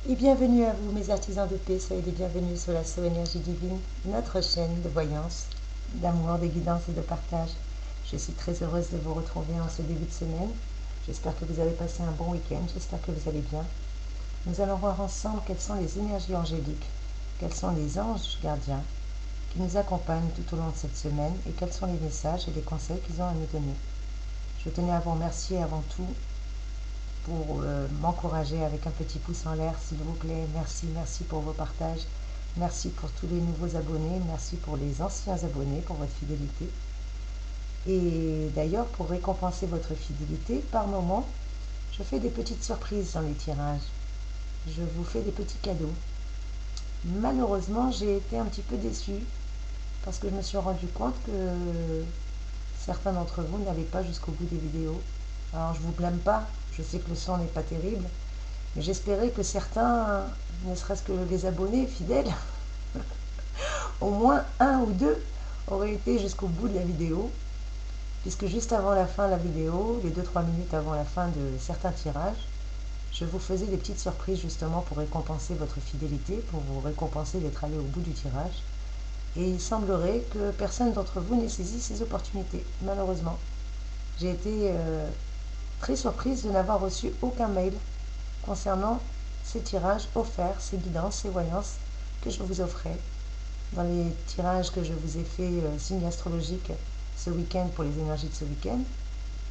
Et bienvenue à vous mes artisans de paix, soyez les bienvenus sur la So Énergie Divine, notre chaîne de voyance, d'amour, de guidance et de partage. Je suis très heureuse de vous retrouver en ce début de semaine. J'espère que vous avez passé un bon week-end, j'espère que vous allez bien. Nous allons voir ensemble quelles sont les énergies angéliques, quels sont les anges gardiens qui nous accompagnent tout au long de cette semaine et quels sont les messages et les conseils qu'ils ont à nous donner. Je tenais à vous remercier avant tout pour m'encourager avec un petit pouce en l'air, s'il vous plaît. Merci, merci pour vos partages. Merci pour tous les nouveaux abonnés. Merci pour les anciens abonnés, pour votre fidélité. Et d'ailleurs, pour récompenser votre fidélité, par moment, je fais des petites surprises dans les tirages. Je vous fais des petits cadeaux. Malheureusement, j'ai été un petit peu déçue parce que je me suis rendu compte que certains d'entre vous n'allaient pas jusqu'au bout des vidéos. Alors, je ne vous blâme pas. Je sais que le son n'est pas terrible, mais j'espérais que certains, ne serait-ce que les abonnés fidèles, au moins un ou deux, auraient été jusqu'au bout de la vidéo, puisque juste avant la fin de la vidéo, les 2-3 minutes avant la fin de certains tirages, je vous faisais des petites surprises justement pour récompenser votre fidélité, pour vous récompenser d'être allé au bout du tirage. Et il semblerait que personne d'entre vous n'ait saisi ces opportunités, malheureusement. J'ai été très surprise de n'avoir reçu aucun mail concernant ces tirages offerts, ces guidances, ces voyances que je vous offrais dans les tirages que je vous ai fait signes astrologiques ce week-end pour les énergies de ce week-end,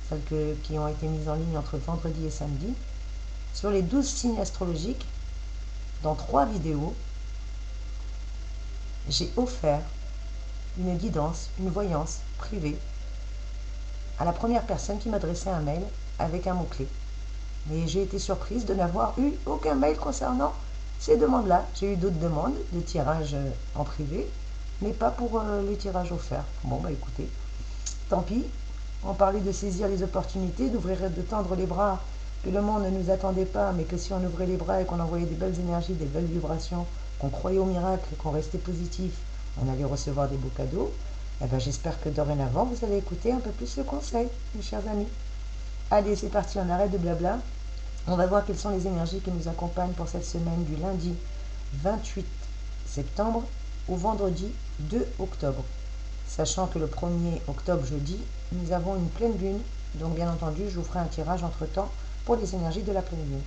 celles qui ont été mises en ligne entre vendredi et samedi. Sur les 12 signes astrologiques, dans 3 vidéos, j'ai offert une guidance, une voyance privée à la première personne qui m'adressait un mail avec un mot-clé. Mais j'ai été surprise de n'avoir eu aucun mail concernant ces demandes-là. J'ai eu d'autres demandes de tirage en privé, mais pas pour les tirages offerts. Bon, bah écoutez, tant pis. On parlait de saisir les opportunités, d'ouvrir, de tendre les bras, que le monde ne nous attendait pas, mais que si on ouvrait les bras et qu'on envoyait des belles énergies, des belles vibrations, qu'on croyait au miracle, qu'on restait positif, on allait recevoir des beaux cadeaux. Eh ben, j'espère que dorénavant, vous allez écouter un peu plus le conseil, mes chers amis. Allez, c'est parti, on arrête de blabla. On va voir quelles sont les énergies qui nous accompagnent pour cette semaine du lundi 28 septembre au vendredi 2 octobre. Sachant que le 1er octobre, jeudi, nous avons une pleine lune. Donc bien entendu, je vous ferai un tirage entre-temps pour les énergies de la pleine lune.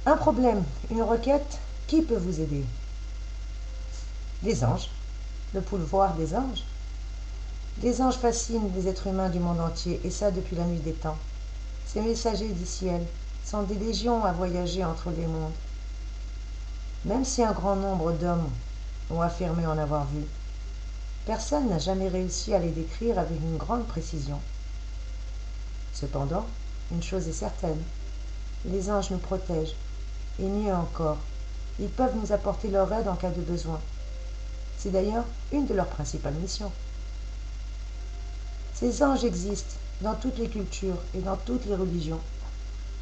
Un problème, une requête, qui peut vous aider? Les anges, le pouvoir des anges. Les anges fascinent les êtres humains du monde entier, et ça depuis la nuit des temps. Ces messagers du ciel sont des légions à voyager entre les mondes. Même si un grand nombre d'hommes ont affirmé en avoir vu, personne n'a jamais réussi à les décrire avec une grande précision. Cependant, une chose est certaine, les anges nous protègent, et mieux encore, ils peuvent nous apporter leur aide en cas de besoin. C'est d'ailleurs une de leurs principales missions. Ces anges existent dans toutes les cultures et dans toutes les religions.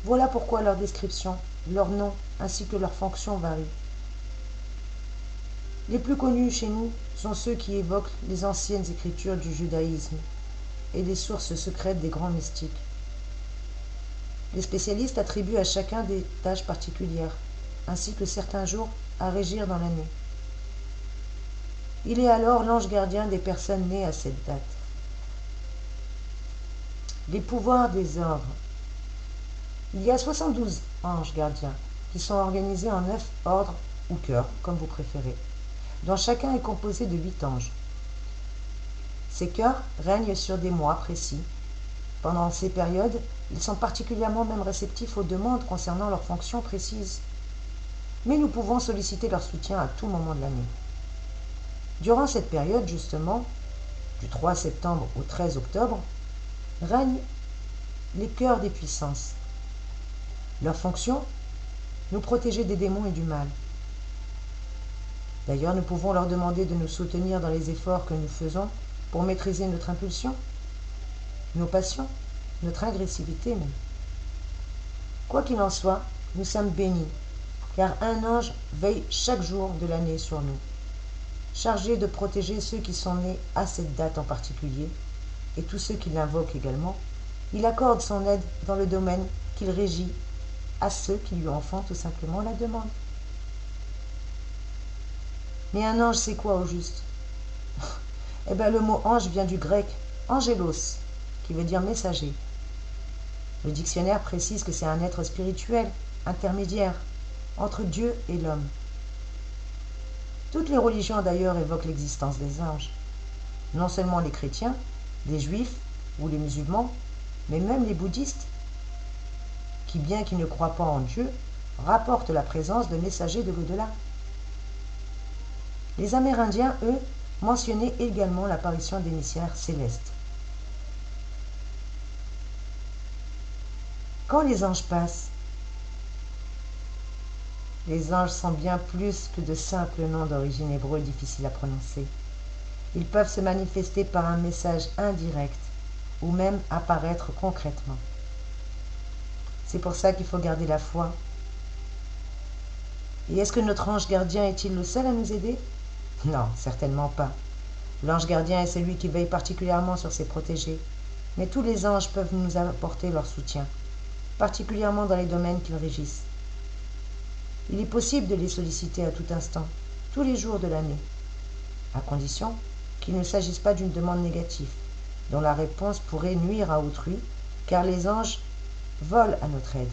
Voilà pourquoi leur description, leur nom ainsi que leur fonction varient. Les plus connus chez nous sont ceux qui évoquent les anciennes écritures du judaïsme et les sources secrètes des grands mystiques. Les spécialistes attribuent à chacun des tâches particulières, ainsi que certains jours à régir dans l'année. Il est alors l'ange gardien des personnes nées à cette date. Les pouvoirs des ordres. Il y a 72 anges gardiens qui sont organisés en 9 ordres ou cœurs, comme vous préférez, dont chacun est composé de 8 anges. Ces cœurs règnent sur des mois précis. Pendant ces périodes, ils sont particulièrement même réceptifs aux demandes concernant leurs fonctions précises. Mais nous pouvons solliciter leur soutien à tout moment de l'année. Durant cette période, justement, du 3 septembre au 13 octobre, règnent les cœurs des puissances. Leur fonction, nous protéger des démons et du mal. D'ailleurs, nous pouvons leur demander de nous soutenir dans les efforts que nous faisons pour maîtriser notre impulsion, nos passions, notre agressivité même. Quoi qu'il en soit, nous sommes bénis, car un ange veille chaque jour de l'année sur nous, chargé de protéger ceux qui sont nés à cette date en particulier, et tous ceux qui l'invoquent également. Il accorde son aide dans le domaine qu'il régit à ceux qui lui en font tout simplement la demande. Mais un ange, c'est quoi au juste? Eh bien, le mot ange vient du grec angelos, qui veut dire messager. Le dictionnaire précise que c'est un être spirituel, intermédiaire, entre Dieu et l'homme. Toutes les religions d'ailleurs évoquent l'existence des anges. Non seulement les chrétiens, les juifs ou les musulmans, mais même les bouddhistes, qui bien qu'ils ne croient pas en Dieu, rapportent la présence de messagers de l'au-delà. Les Amérindiens, eux, mentionnaient également l'apparition d'émissaires célestes. Quand les anges passent, les anges sont bien plus que de simples noms d'origine hébreu difficiles à prononcer. Ils peuvent se manifester par un message indirect ou même apparaître concrètement. C'est pour ça qu'il faut garder la foi. Et est-ce que notre ange gardien est-il le seul à nous aider? Non, certainement pas. L'ange gardien est celui qui veille particulièrement sur ses protégés, mais tous les anges peuvent nous apporter leur soutien, particulièrement dans les domaines qu'ils régissent. Il est possible de les solliciter à tout instant, tous les jours de l'année, à condition qu'il ne s'agisse pas d'une demande négative, dont la réponse pourrait nuire à autrui, car les anges volent à notre aide.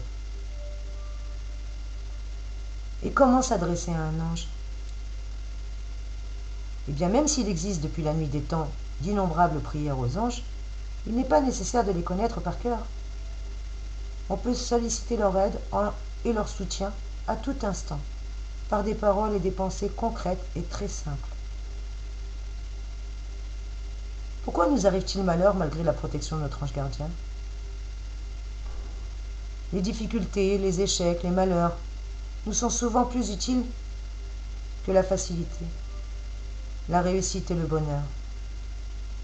Et comment s'adresser à un ange? Eh bien, même s'il existe depuis la nuit des temps d'innombrables prières aux anges, il n'est pas nécessaire de les connaître par cœur. On peut solliciter leur aide et leur soutien à tout instant, par des paroles et des pensées concrètes et très simples. Pourquoi nous arrive-t-il malheur malgré la protection de notre ange gardien? Les difficultés, les échecs, les malheurs nous sont souvent plus utiles que la facilité, la réussite et le bonheur.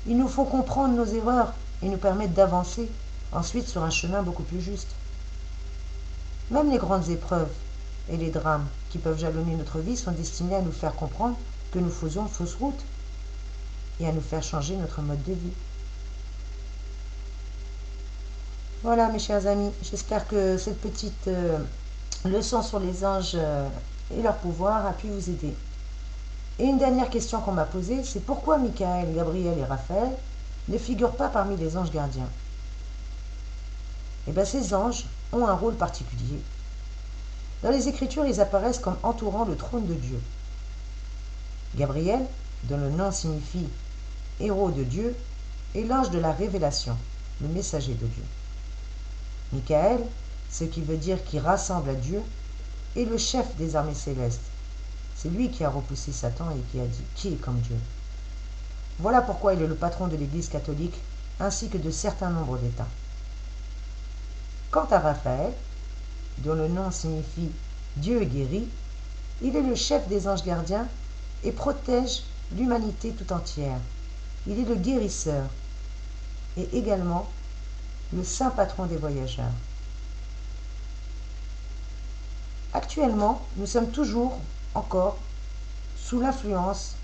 Ils nous font comprendre nos erreurs et nous permettent d'avancer ensuite sur un chemin beaucoup plus juste. Même les grandes épreuves et les drames qui peuvent jalonner notre vie sont destinés à nous faire comprendre que nous faisions fausse route et à nous faire changer notre mode de vie. Voilà mes chers amis, j'espère que cette petite leçon sur les anges et leur pouvoir a pu vous aider. Et une dernière question qu'on m'a posée, c'est pourquoi Michael, Gabriel et Raphaël ne figurent pas parmi les anges gardiens? Eh bien ces anges ont un rôle particulier. Dans les Écritures, ils apparaissent comme entourant le trône de Dieu. Gabriel, dont le nom signifie héros de Dieu, est l'ange de la révélation, le messager de Dieu. Michael, ce qui veut dire qui rassemble à Dieu, est le chef des armées célestes. C'est lui qui a repoussé Satan et qui a dit qui est comme Dieu. Voilà pourquoi il est le patron de l'Église catholique ainsi que de certains nombres d'États. Quant à Raphaël, dont le nom signifie Dieu guérit, il est le chef des anges gardiens et protège l'humanité tout entière. Il est le guérisseur et également le saint patron des voyageurs. Actuellement, nous sommes toujours encore sous l'influence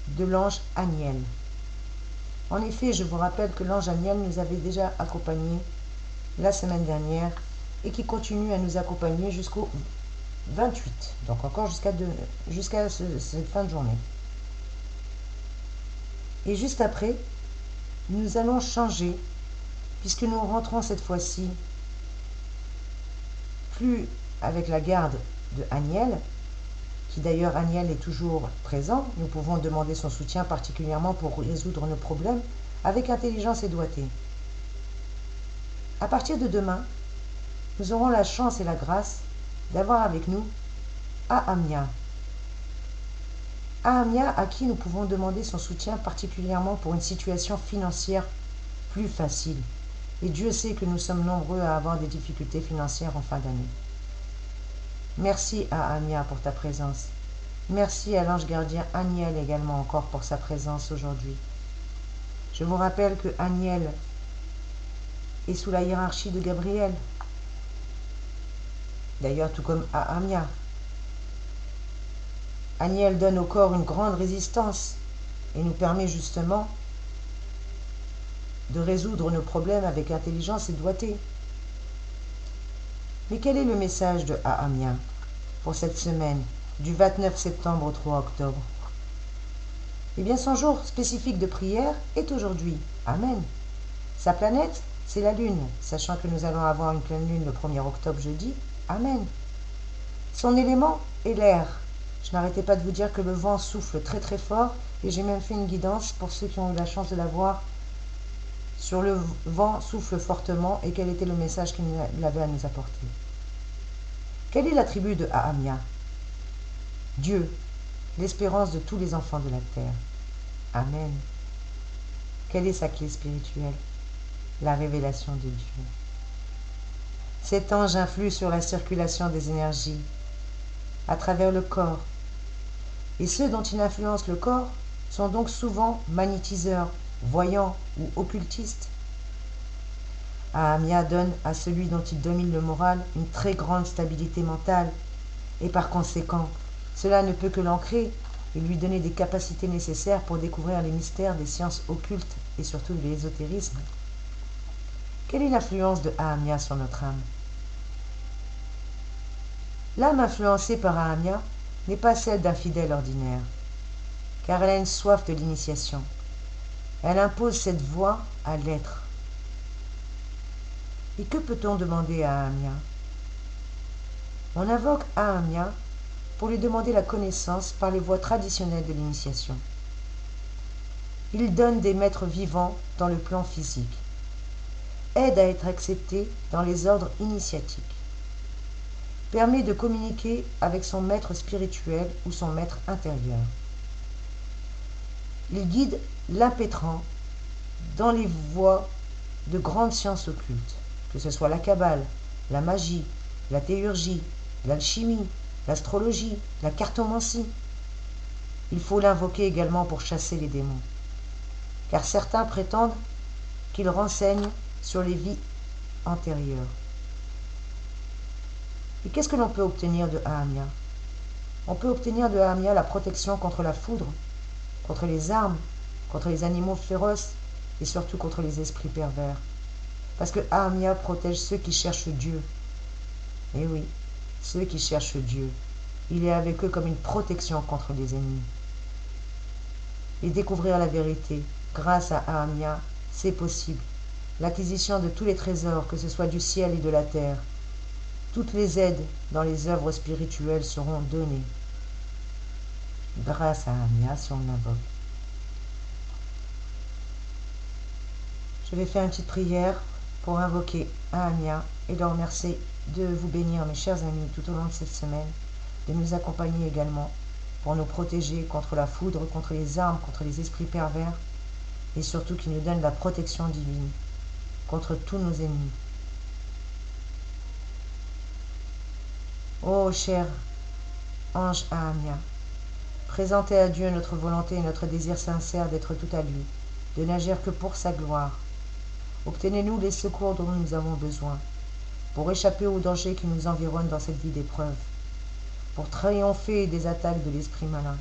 de l'ange Aniel. En effet, je vous rappelle que l'ange Aniel nous avait déjà accompagnés la semaine dernière et qui continue à nous accompagner jusqu'au 28, donc encore jusqu'à cette fin de journée. Et juste après, nous allons changer, puisque nous rentrons cette fois-ci plus avec la garde de Aniel, qui d'ailleurs Aniel est toujours présent. Nous pouvons demander son soutien particulièrement pour résoudre nos problèmes avec intelligence et doigté. À partir de demain, nous aurons la chance et la grâce d'avoir avec nous Ahamia. Ahamia à qui nous pouvons demander son soutien particulièrement pour une situation financière plus facile. Et Dieu sait que nous sommes nombreux à avoir des difficultés financières en fin d'année. Merci à Ahamia pour ta présence. Merci à l'ange gardien Aniel également encore pour sa présence aujourd'hui. Je vous rappelle que Aniel est sous la hiérarchie de Gabriel. D'ailleurs, tout comme Ahamia. Aniel donne au corps une grande résistance et nous permet justement de résoudre nos problèmes avec intelligence et doigté. Mais quel est le message de Ahamia pour cette semaine, du 29 septembre au 3 octobre? Eh bien, son jour spécifique de prière est aujourd'hui. Amen. Sa planète, c'est la Lune, sachant que nous allons avoir une pleine Lune le 1er octobre jeudi. Amen. Son élément est l'air. Je n'arrêtais pas de vous dire que le vent souffle très très fort et j'ai même fait une guidance pour ceux qui ont eu la chance de la voir sur le vent souffle fortement et quel était le message qu'il avait à nous apporter. Quel est l'attribut de Ahamia? Dieu, l'espérance de tous les enfants de la terre. Amen. Quelle est sa clé spirituelle? La révélation de Dieu. Cet ange influe sur la circulation des énergies à travers le corps. Et ceux dont il influence le corps sont donc souvent magnétiseurs, voyants ou occultistes. Ahamia donne à celui dont il domine le moral une très grande stabilité mentale et par conséquent, cela ne peut que l'ancrer et lui donner des capacités nécessaires pour découvrir les mystères des sciences occultes et surtout de l'ésotérisme. Quelle est l'influence de Ahamia sur notre âme? L'âme influencée par Ahamia n'est pas celle d'un fidèle ordinaire, car elle a une soif de l'initiation. Elle impose cette voie à l'être. Et que peut-on demander à Ahamia? On invoque Ahamia pour lui demander la connaissance par les voies traditionnelles de l'initiation. Il donne des maîtres vivants dans le plan physique, aide à être accepté dans les ordres initiatiques, permet de communiquer avec son maître spirituel ou son maître intérieur. Il guide l'impétrant dans les voies de grandes sciences occultes, que ce soit la Kabbale, la magie, la théurgie, l'alchimie, l'astrologie, la cartomancie. Il faut l'invoquer également pour chasser les démons, car certains prétendent qu'il renseigne sur les vies antérieures. Et qu'est-ce que l'on peut obtenir de Ahamia? On peut obtenir de Ahamia la protection contre la foudre, contre les armes, contre les animaux féroces et surtout contre les esprits pervers. Parce que Ahamia protège ceux qui cherchent Dieu. Eh oui, ceux qui cherchent Dieu. Il est avec eux comme une protection contre les ennemis. Et découvrir la vérité, grâce à Ahamia, c'est possible. L'acquisition de tous les trésors, que ce soit du ciel et de la terre. Toutes les aides dans les œuvres spirituelles seront données. Grâce à Ahamia, si on l'invoque. Je vais faire une petite prière pour invoquer Ahamia et le remercier de vous bénir, mes chers amis, tout au long de cette semaine, de nous accompagner également pour nous protéger contre la foudre, contre les armes, contre les esprits pervers, et surtout qui nous donne la protection divine contre tous nos ennemis. Ô cher ange Ahamia, présentez à Dieu notre volonté et notre désir sincère d'être tout à lui, de n'agir que pour sa gloire. Obtenez-nous les secours dont nous avons besoin, pour échapper aux dangers qui nous environnent dans cette vie d'épreuve, pour triompher des attaques de l'esprit malin,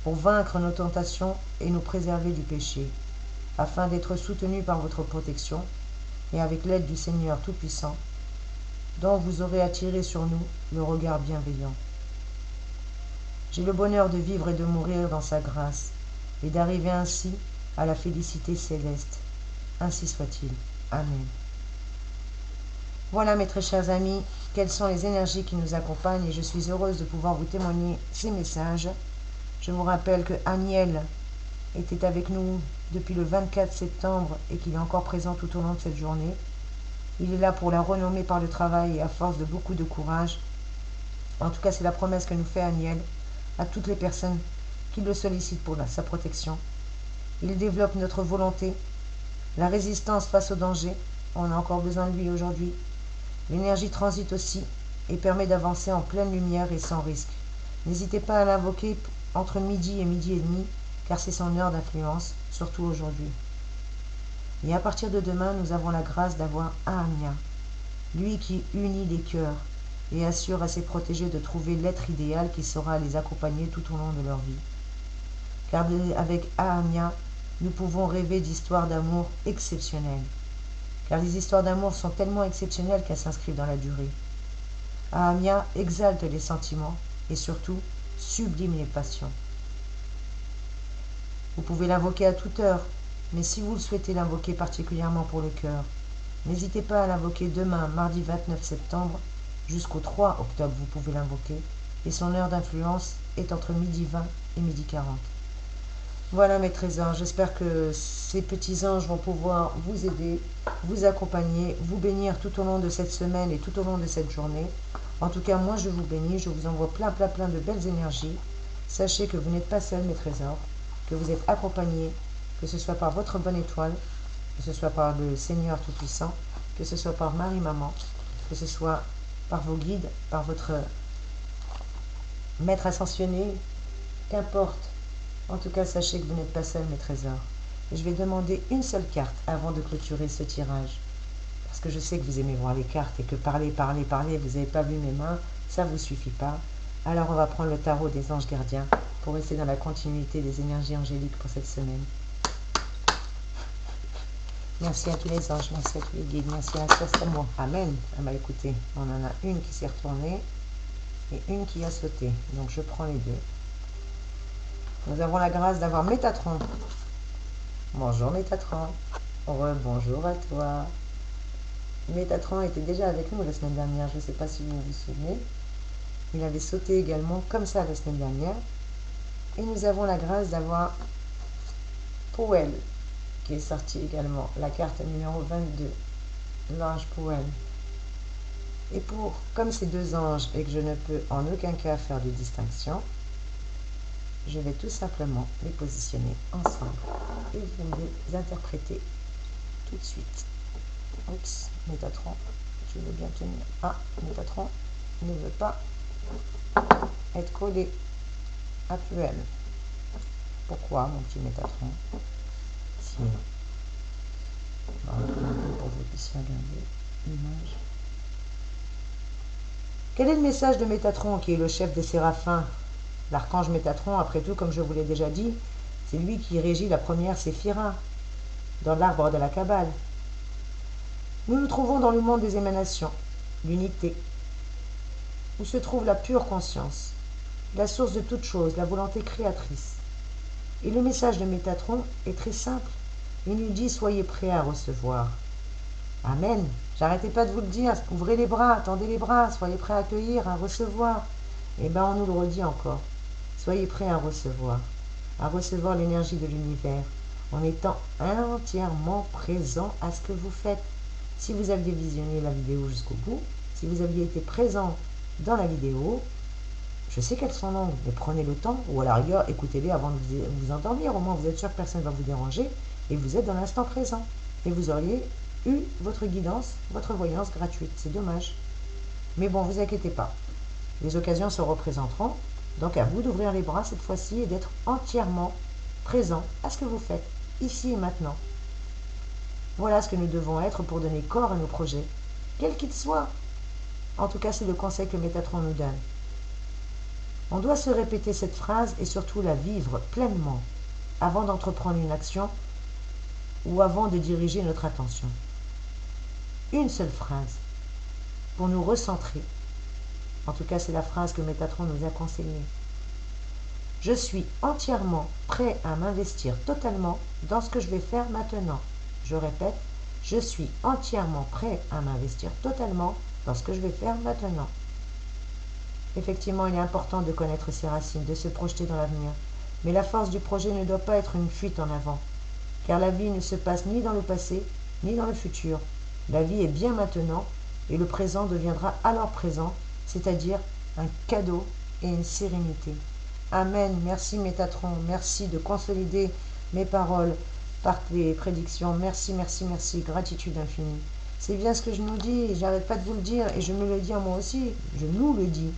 pour vaincre nos tentations et nous préserver du péché, afin d'être soutenus par votre protection et avec l'aide du Seigneur Tout-Puissant, dont vous aurez attiré sur nous le regard bienveillant. J'ai le bonheur de vivre et de mourir dans sa grâce, et d'arriver ainsi à la félicité céleste. Ainsi soit-il. Amen. Voilà mes très chers amis, quelles sont les énergies qui nous accompagnent et je suis heureuse de pouvoir vous témoigner ces messages. Je vous rappelle que Aniel était avec nous depuis le 24 septembre et qu'il est encore présent tout au long de cette journée. Il est là pour la renommer par le travail et à force de beaucoup de courage. En tout cas, c'est la promesse que nous fait Aniel à toutes les personnes qui le sollicitent pour sa protection. Il développe notre volonté, la résistance face au danger. On a encore besoin de lui aujourd'hui. L'énergie transite aussi et permet d'avancer en pleine lumière et sans risque. N'hésitez pas à l'invoquer entre midi et midi et demi, car c'est son heure d'influence, surtout aujourd'hui. Et à partir de demain, nous avons la grâce d'avoir Ahamia, lui qui unit les cœurs et assure à ses protégés de trouver l'être idéal qui saura les accompagner tout au long de leur vie. Car avec Ahamia, nous pouvons rêver d'histoires d'amour exceptionnelles, car les histoires d'amour sont tellement exceptionnelles qu'elles s'inscrivent dans la durée. Ahamia exalte les sentiments et surtout sublime les passions. Vous pouvez l'invoquer à toute heure, mais si vous le souhaitez l'invoquer particulièrement pour le cœur, n'hésitez pas à l'invoquer demain, mardi 29 septembre, jusqu'au 3 octobre vous pouvez l'invoquer, et son heure d'influence est entre midi 20 et midi 40. Voilà mes trésors, j'espère que ces petits anges vont pouvoir vous aider, vous accompagner, vous bénir tout au long de cette semaine et tout au long de cette journée. En tout cas, moi je vous bénis, je vous envoie plein de belles énergies. Sachez que vous n'êtes pas seuls mes trésors, que vous êtes accompagnés, que ce soit par votre bonne étoile, que ce soit par le Seigneur Tout-Puissant, que ce soit par Marie-Maman, que ce soit par vos guides, par votre maître ascensionné, qu'importe. En tout cas, sachez que vous n'êtes pas seuls, mes trésors. Et je vais demander une seule carte avant de clôturer ce tirage. Parce que je sais que vous aimez voir les cartes et que parler, vous n'avez pas vu mes mains, ça ne vous suffit pas. Alors on va prendre le tarot des anges gardiens pour rester dans la continuité des énergies angéliques pour cette semaine. Merci à tous les anges, merci à tous les guides, merci à la source d'amour. Amen. Ah bah écoutez, on en a une qui s'est retournée et une qui a sauté. Donc je prends les deux. Nous avons la grâce d'avoir Métatron. Bonjour Métatron. Bonjour à toi. Métatron était déjà avec nous la semaine dernière, je ne sais pas si vous vous souvenez. Il avait sauté également comme ça la semaine dernière. Et nous avons la grâce d'avoir Powell, qui est sorti également, la carte numéro 22, l'ange Powell. Et comme ces deux anges et que je ne peux en aucun cas faire de distinction, je vais tout simplement les positionner ensemble et vous les interpréter tout de suite. Oups, Métatron, tu veux bien tenir. Ah, Métatron ne veut pas être collé à Puel. Pourquoi, mon petit Métatron? Si. Pour que vous puissiez regarder l'image. Quel est le message de Métatron, qui est le chef des séraphins? L'archange Métatron, après tout, comme je vous l'ai déjà dit, c'est lui qui régit la première séphira dans l'arbre de la Kabbale. Nous nous trouvons dans le monde des émanations, l'unité, où se trouve la pure conscience, la source de toute chose, la volonté créatrice. Et le message de Métatron est très simple. Il nous dit « Soyez prêts à recevoir ». Amen. J'arrêtais pas de vous le dire. Ouvrez les bras, tendez les bras, soyez prêts à accueillir, à recevoir. Et bien on nous le redit encore. Soyez prêts à recevoir l'énergie de l'univers, en étant entièrement présent à ce que vous faites. Si vous aviez visionné la vidéo jusqu'au bout, si vous aviez été présent dans la vidéo, je sais qu'elles sont longues, mais prenez le temps, ou à la rigueur, écoutez-les avant de vous endormir. Au moins, vous êtes sûr que personne ne va vous déranger, et vous êtes dans l'instant présent. Et vous auriez eu votre guidance, votre voyance gratuite. C'est dommage. Mais bon, vous inquiétez pas. Les occasions se représenteront. Donc à vous d'ouvrir les bras cette fois-ci et d'être entièrement présent à ce que vous faites, ici et maintenant. Voilà ce que nous devons être pour donner corps à nos projets, quels qu'ils soient. En tout cas, c'est le conseil que Métatron nous donne. On doit se répéter cette phrase et surtout la vivre pleinement avant d'entreprendre une action ou avant de diriger notre attention. Une seule phrase pour nous recentrer. En tout cas, c'est la phrase que Métatron nous a conseillée. Je suis entièrement prêt à m'investir totalement dans ce que je vais faire maintenant. Je répète, je suis entièrement prêt à m'investir totalement dans ce que je vais faire maintenant. Effectivement, il est important de connaître ses racines, de se projeter dans l'avenir. Mais la force du projet ne doit pas être une fuite en avant, car la vie ne se passe ni dans le passé, ni dans le futur. La vie est bien maintenant, et le présent deviendra alors présent, c'est-à-dire un cadeau et une sérénité. Amen. Merci Métatron. Merci de consolider mes paroles par tes prédictions. Merci, merci, merci. Gratitude infinie. C'est bien ce que je nous dis. J'arrête pas de vous le dire et je me le dis à moi aussi. Je nous le dis.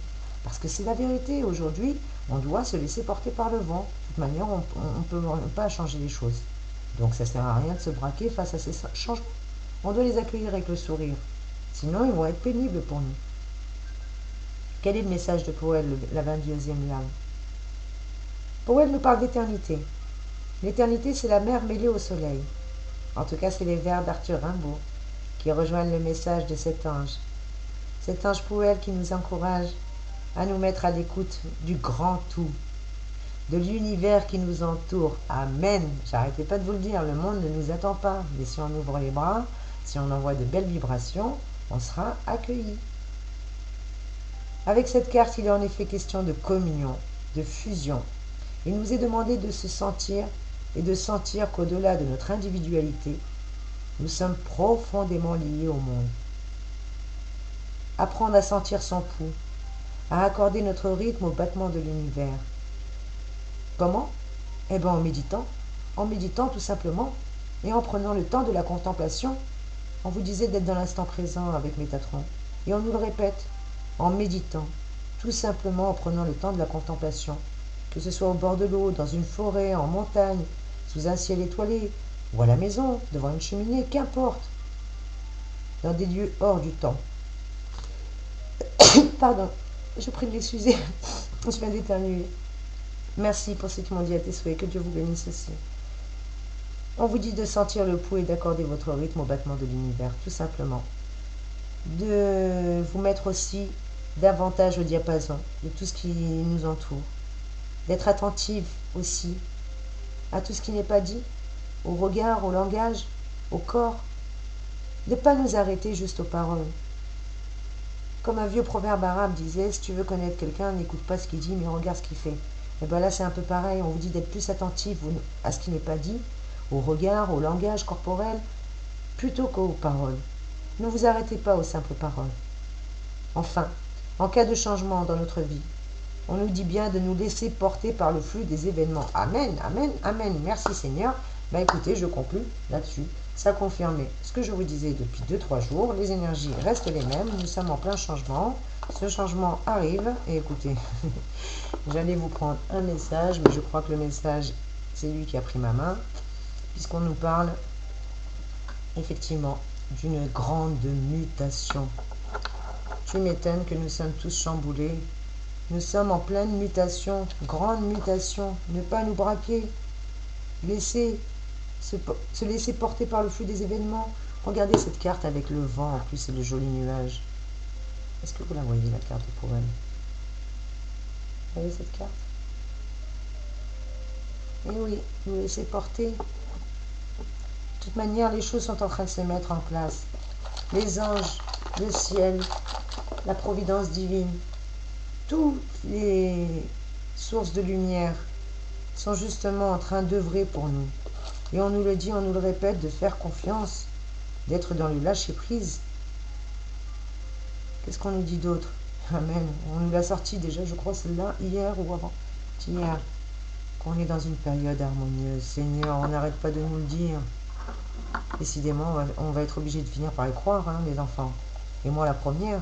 Parce que c'est la vérité. Aujourd'hui, on doit se laisser porter par le vent. De toute manière, on ne peut pas changer les choses. Donc ça ne sert à rien de se braquer face à ces changements. On doit les accueillir avec le sourire. Sinon, ils vont être pénibles pour nous. Quel est le message de Powell, la 22e lame? Powell nous parle d'éternité. L'éternité, c'est la mer mêlée au soleil. En tout cas, c'est les vers d'Arthur Rimbaud. qui rejoignent le message de cet ange Pouel qui nous encourage à nous mettre à l'écoute du grand tout, de l'univers qui nous entoure. Amen. J'arrêtais pas de vous le dire, le monde ne nous attend pas, mais si on ouvre les bras, si on envoie de belles vibrations, on sera accueilli. Avec cette carte, il est en effet question de communion, de fusion. Il nous est demandé de se sentir et de sentir qu'au-delà de notre individualité, nous sommes profondément liés au monde. Apprendre à sentir son pouls, à accorder notre rythme au battement de l'univers. Comment? Eh bien en méditant tout simplement, et en prenant le temps de la contemplation. On vous disait d'être dans l'instant présent avec Métatron, et on nous le répète, en méditant, tout simplement en prenant le temps de la contemplation, que ce soit au bord de l'eau, dans une forêt, en montagne, sous un ciel étoilé, ou à la maison, devant une cheminée, qu'importe, dans des lieux hors du temps. Pardon, je prie de l'excuser, je viens d'éternuer. Merci pour ceux qui m'ont dit à tes souhaits, que Dieu vous bénisse aussi. On vous dit de sentir le pouls et d'accorder votre rythme au battement de l'univers, tout simplement. De vous mettre aussi davantage au diapason de tout ce qui nous entoure. D'être attentive aussi à tout ce qui n'est pas dit, au regard, au langage, au corps. De ne pas nous arrêter juste aux paroles. Comme un vieux proverbe arabe disait, si tu veux connaître quelqu'un, n'écoute pas ce qu'il dit, mais regarde ce qu'il fait. Et bien là, c'est un peu pareil. On vous dit d'être plus attentif à ce qui n'est pas dit, au regard, au langage corporel, plutôt qu'aux paroles. Ne vous arrêtez pas aux simples paroles. Enfin, en cas de changement dans notre vie, on nous dit bien de nous laisser porter par le flux des événements. Amen, amen, amen. Merci Seigneur. Écoutez, je conclus là-dessus. Ça confirmait ce que je vous disais depuis 2-3 jours. Les énergies restent les mêmes. Nous sommes en plein changement. Ce changement arrive. Et écoutez, j'allais vous prendre un message, mais je crois que le message, c'est lui qui a pris ma main, puisqu'on nous parle effectivement d'une grande mutation. Tu m'étonnes que nous sommes tous chamboulés. Nous sommes en pleine mutation, grande mutation. Ne pas nous braquer. Se laisser porter par le flux des événements. Regardez cette carte avec le vent, en plus, et le joli nuage. Est-ce que vous la voyez, la carte de Pouel? Vous voyez cette carte? Eh oui, nous laisser porter. De toute manière, les choses sont en train de se mettre en place. Les anges, le ciel, la providence divine, toutes les sources de lumière sont justement en train d'œuvrer pour nous. Et on nous le dit, on nous le répète, de faire confiance, d'être dans le lâcher-prise. Qu'est-ce qu'on nous dit d'autre? Amen. On nous l'a sorti déjà, je crois, celle-là, hier ou avant-hier, qu'on est dans une période harmonieuse. Seigneur, on n'arrête pas de nous le dire. Décidément, on va être obligé de finir par y croire, hein, les enfants. Et moi, la première.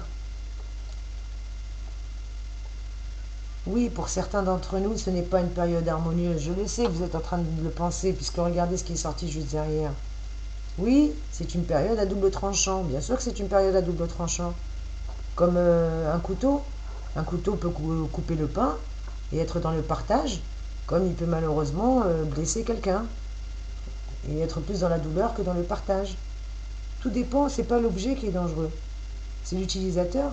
Oui, pour certains d'entre nous, ce n'est pas une période harmonieuse. Je le sais, vous êtes en train de le penser, puisque regardez ce qui est sorti juste derrière. Oui, c'est une période à double tranchant. Bien sûr que c'est une période à double tranchant. Comme un couteau. Un couteau peut couper le pain et être dans le partage, comme il peut malheureusement blesser quelqu'un et être plus dans la douleur que dans le partage. Tout dépend, c'est pas l'objet qui est dangereux, c'est l'utilisateur.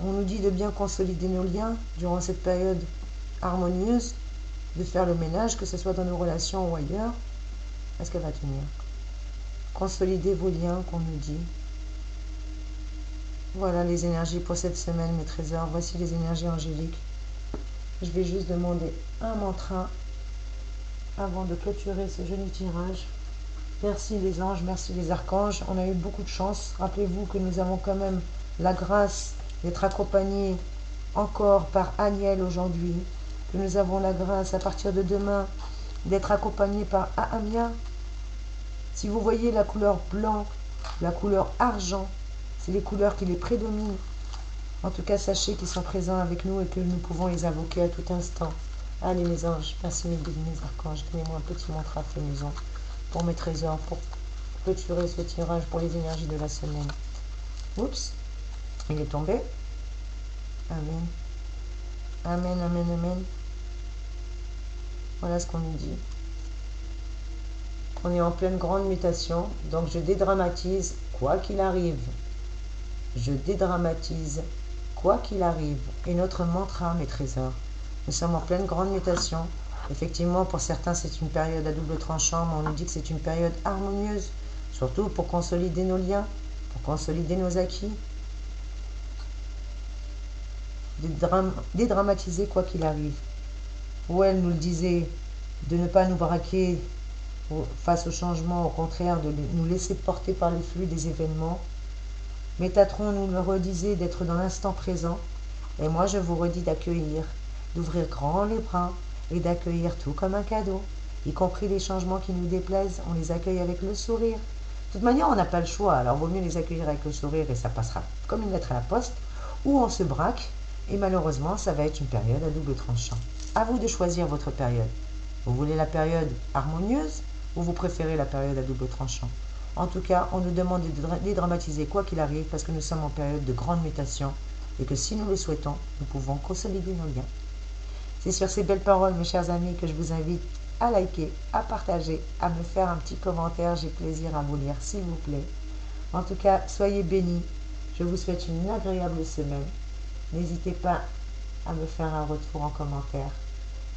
On nous dit de bien consolider nos liens durant cette période harmonieuse, de faire le ménage, que ce soit dans nos relations ou ailleurs. Est-ce qu'elle va tenir? Consolider vos liens, qu'on nous dit. Voilà les énergies pour cette semaine, mes trésors. Voici les énergies angéliques. Je vais juste demander un mantra avant de clôturer ce joli tirage. Merci les anges, merci les archanges. On a eu beaucoup de chance. Rappelez-vous que nous avons quand même la grâce d'être accompagnés encore par Aniel aujourd'hui. Que nous avons la grâce à partir de demain d'être accompagnés par Ahamia. Si vous voyez la couleur blanc, la couleur argent, c'est les couleurs qui les prédominent. En tout cas, sachez qu'ils sont présents avec nous et que nous pouvons les invoquer à tout instant. Allez mes anges, merci mes archanges. Donnez-moi un petit mantra fait maison pour mes trésors, pour clôturer ce tirage pour les énergies de la semaine. Oups, il est tombé. Amen. Amen, amen, amen. Voilà ce qu'on nous dit. On est en pleine grande mutation, donc je dédramatise quoi qu'il arrive. Je dédramatise, quoi qu'il arrive. Et notre mantra, mes trésors. Nous sommes en pleine grande mutation. Effectivement, pour certains, c'est une période à double tranchant, mais on nous dit que c'est une période harmonieuse, surtout pour consolider nos liens, pour consolider nos acquis. Dédramatiser quoi qu'il arrive. Où elle nous le disait, de ne pas nous braquer face au changement, au contraire, de nous laisser porter par les flux des événements. Métatron nous le redisait d'être dans l'instant présent. Et moi, je vous redis d'accueillir, d'ouvrir grand les bras et d'accueillir tout comme un cadeau, y compris les changements qui nous déplaisent. On les accueille avec le sourire. De toute manière, on n'a pas le choix, alors vaut mieux les accueillir avec le sourire et ça passera comme une lettre à la poste, ou on se braque et malheureusement, ça va être une période à double tranchant. À vous de choisir votre période. Vous voulez la période harmonieuse ou vous préférez la période à double tranchant? En tout cas, on nous demande de dédramatiser quoi qu'il arrive parce que nous sommes en période de grande mutation et que si nous le souhaitons, nous pouvons consolider nos liens. C'est sur ces belles paroles, mes chers amis, que je vous invite à liker, à partager, à me faire un petit commentaire. J'ai plaisir à vous lire, s'il vous plaît. En tout cas, soyez bénis. Je vous souhaite une agréable semaine. N'hésitez pas à me faire un retour en commentaire.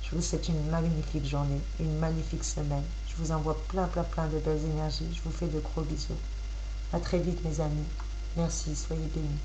Je vous souhaite une magnifique journée, une magnifique semaine. Je vous envoie plein de belles énergies. Je vous fais de gros bisous. À très vite, mes amis. Merci, soyez bénis.